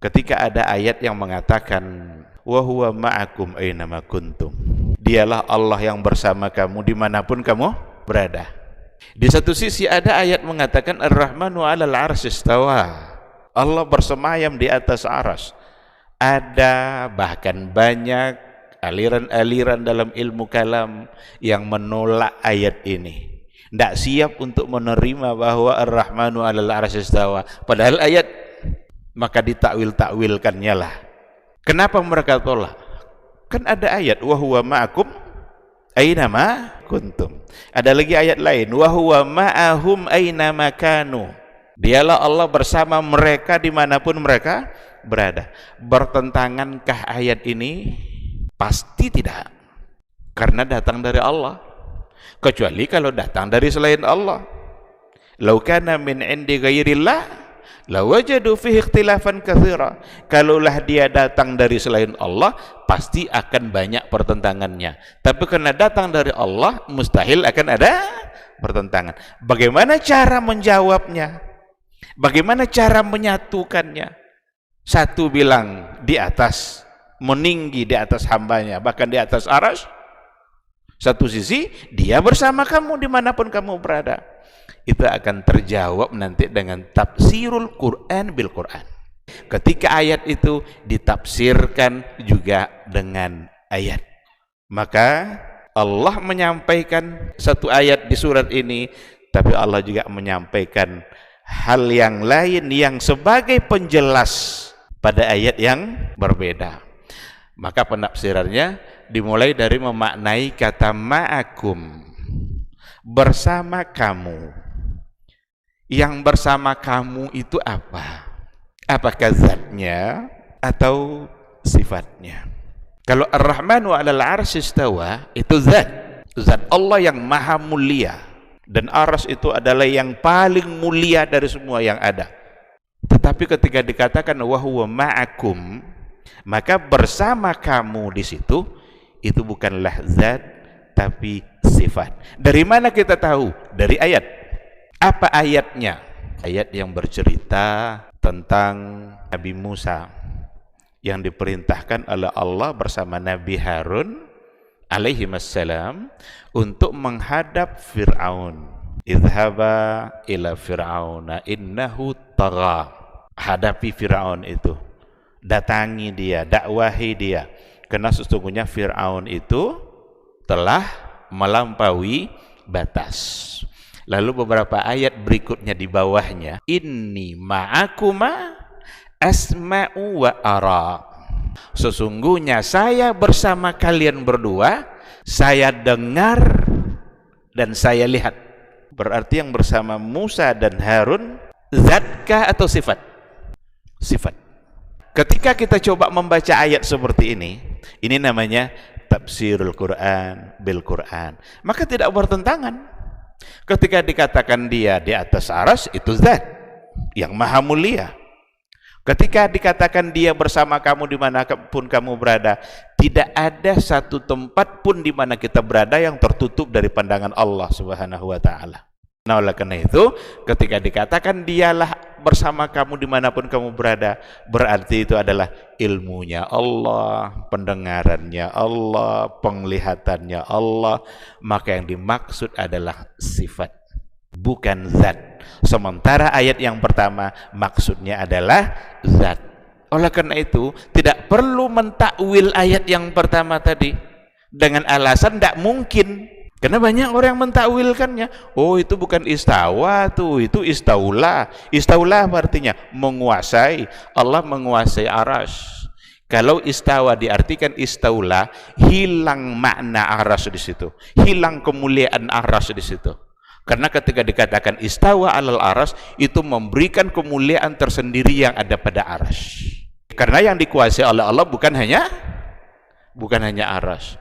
Ketika ada ayat yang mengatakan wa huwa ma'akum ainama kuntum, dialah Allah yang bersama kamu dimanapun kamu berada. Di satu sisi ada ayat mengatakan ar-rahmanu 'alal 'arsy istawa, Allah bersemayam di atas aras. Ada bahkan banyak aliran-aliran dalam ilmu kalam yang menolak ayat ini, tidak siap untuk menerima bahwa ar-rahmanu 'alal 'arsy istawa, padahal ayat, maka ditakwil-takwilkannya lah. Kenapa mereka tolak? Kan ada ayat wa huwa ma'akum ainama kuntum. Ada lagi ayat lain wa huwa ma'ahum ainama kanu, dialah Allah bersama mereka dimanapun mereka berada. Bertentangankah ayat ini? Pasti tidak, karena datang dari Allah. Kecuali kalau datang dari selain Allah. Lau kana min indi ghairillah lawajadu fihi ikhtilafan katsira. Kalaulah dia datang dari selain Allah, pasti akan banyak pertentangannya. Tapi karena datang dari Allah, mustahil akan ada pertentangan. Bagaimana cara menjawabnya? Bagaimana cara menyatukannya? Satu bilang di atas, meninggi di atas hambanya, bahkan di atas arsy. Satu sisi dia bersama kamu dimanapun kamu berada. Itu akan terjawab nanti dengan tafsirul Quran bil Quran. Ketika ayat itu ditafsirkan juga dengan ayat, maka Allah menyampaikan satu ayat di surat ini, tapi Allah juga menyampaikan hal yang lain yang sebagai penjelas pada ayat yang berbeda. Maka penafsirannya dimulai dari memaknai kata ma'akum, bersama kamu. Yang bersama kamu itu apa? Apakah zatnya atau sifatnya? Kalau ar-rahmanu 'alal 'arsy istawa, itu zat Allah yang maha mulia, dan arsy itu adalah yang paling mulia dari semua yang ada. Tetapi ketika dikatakan wa huwa ma'akum, maka bersama kamu di situ itu bukanlah zat tapi sifat. Dari mana kita tahu? Dari ayat. Apa ayatnya? Ayat yang bercerita tentang Nabi Musa yang diperintahkan oleh Allah bersama Nabi Harun alaihi wassalam untuk menghadap Fir'aun. Idhaba ila Fir'auna innahu tagha. Hadapi Fir'aun itu, datangi dia, dakwahi dia, karena sesungguhnya Fir'aun itu telah melampaui batas. Lalu beberapa ayat berikutnya di bawahnya, inni ma'akuma asma'u wa ara, sesungguhnya saya bersama kalian berdua, saya dengar dan saya lihat. Berarti yang bersama Musa dan Harun zatkah atau sifat? Sifat. Ketika kita coba membaca ayat seperti ini namanya tafsirul Quran bil Quran, maka tidak bertentangan. Ketika dikatakan dia di atas arsy, itu zat yang maha mulia. Ketika dikatakan dia bersama kamu dimanapun kamu berada, tidak ada satu tempat pun di mana kita berada yang tertutup dari pandangan Allah Subhanahu wa ta'ala. Nah, oleh karena itu, ketika dikatakan dialah bersama kamu dimanapun kamu berada, berarti itu adalah ilmunya Allah, pendengarannya Allah, penglihatannya Allah. Maka yang dimaksud adalah sifat, bukan zat. Sementara ayat yang pertama maksudnya adalah zat. Oleh karena itu, tidak perlu mentakwil ayat yang pertama tadi dengan alasan tidak mungkin. Karena banyak orang yang mentakwilkannya. Oh, itu bukan istawa tuh, itu istaulah. Istaulah artinya menguasai. Allah menguasai arsy. Kalau istawa diartikan istaulah, hilang makna arsy di situ. Hilang kemuliaan arsy di situ. Karena ketika dikatakan istawa alal arsy, itu memberikan kemuliaan tersendiri yang ada pada arsy. Karena yang dikuasai oleh Allah bukan hanya arsy.